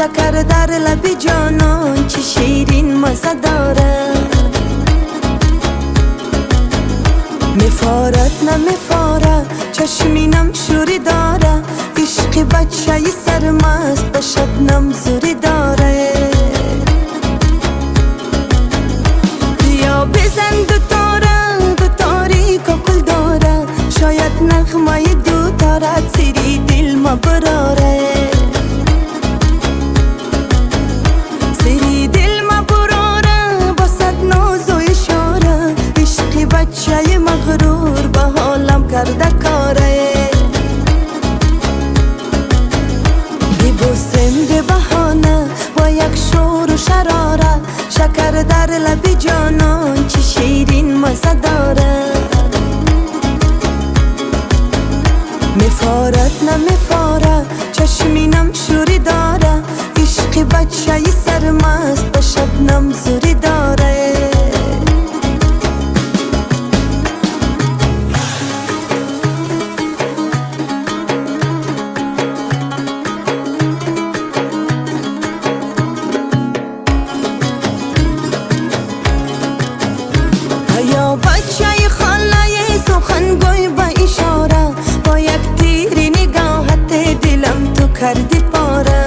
شکر در لب جانان چه شیرین مزه داره. میفارد نمیفاره چشمینم شوری داره، عشق بچه ی سرمست به شبنم زوری داره. بیا بزن دو تاریک و کل داره، شاید نغمه دو تارت سری دل ما براره. سری دل ما براره با صد ناز و اشاره، عشق بچه ی مغرور به حالم کرده کاره. ببوسم به بهانه با یک شور و شراره، شکر در لب جانان چه شیرین مزه داره. میفارد نمیفاره چشمینم شوری داره، عشق بچه ی سرمست به شبنم زوری داره. یا بچه ی خاله سخنگوی با اشاره، با یک تیری نگاهت دلم تو کردی پاره.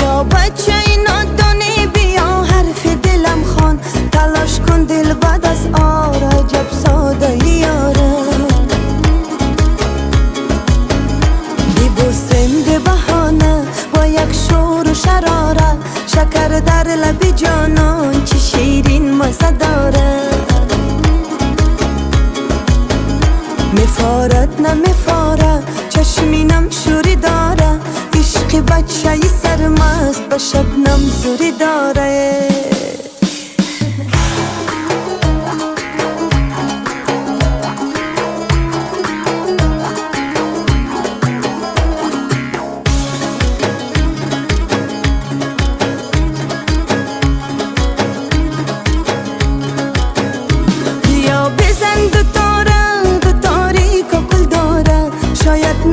یا بچه ی نادانه بیا حرف دلم خوان، تلاش کن دل بعد از آره عجب ساده یاره. ببوسم به بهانه با یک شور و شراره، شکر در لب جانان چه شیرین مزه داره. میفارد نمیفاره چشمینم شوری داره، عشق بچه ی سرمست به شبنم زوری داره.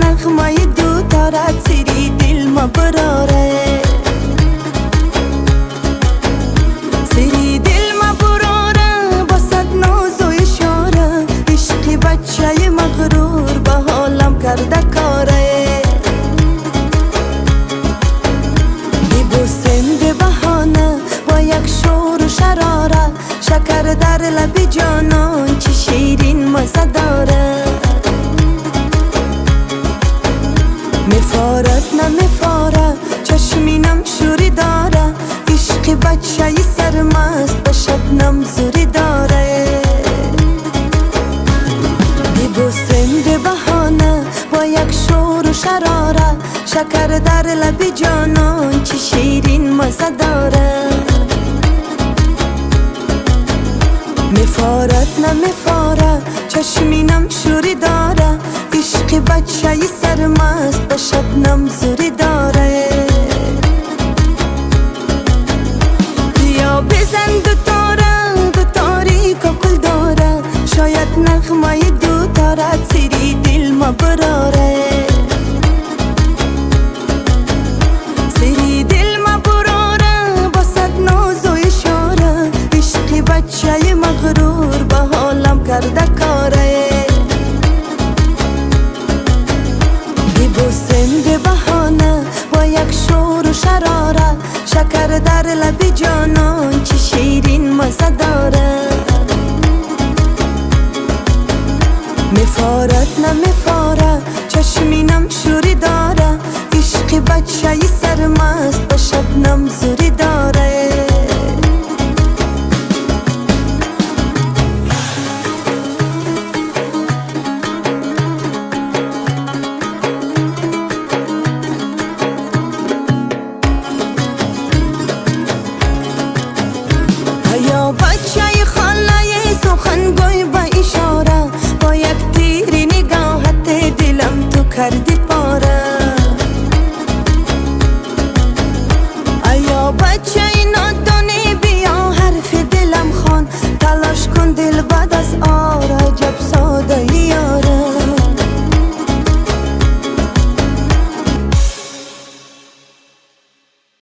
نغمه دو تارت سری دل ما براره. سری دل ما براره با صد ناز و اشاره، عشق بچه ی مغرور به حالم کرده کاره. ببوسم به بهانه با یک شور و شراره، شکر در لب جانان چه شیرین مزه داره. میفارد نمیفاره چشمینم شوری داره، عشق بچه ی سرمست به شبنم زوری داره. ببوسم به بهانه با یک شور و شراره، شکر در لب جانان چه شیرین مزه داره. میفارد نمیفاره چشمینم شوری داره، عشق بچه ی سرمست به شبنم زوری داره. بیا بزن دو تاریک و کل داره، شاید نغمه دو تارت سری دل ما براره. سری دل ما براره با صد ناز و اشاره، عشق بچه ی مغرور به حالم کرده کاره. ببوسم به بهانه با یک شور و شراره، شکر در لب جانان چه شیرین مزه داره. میفارد نمیفاره چشمینم شوری داره، عشق بچه ی سرمست به شبنم زوری داره. یا بچه ی خاله سخنگوی با اشاره، با یک تیری نگاهت دلم تو کردی پاره. یا بچه ی نادانه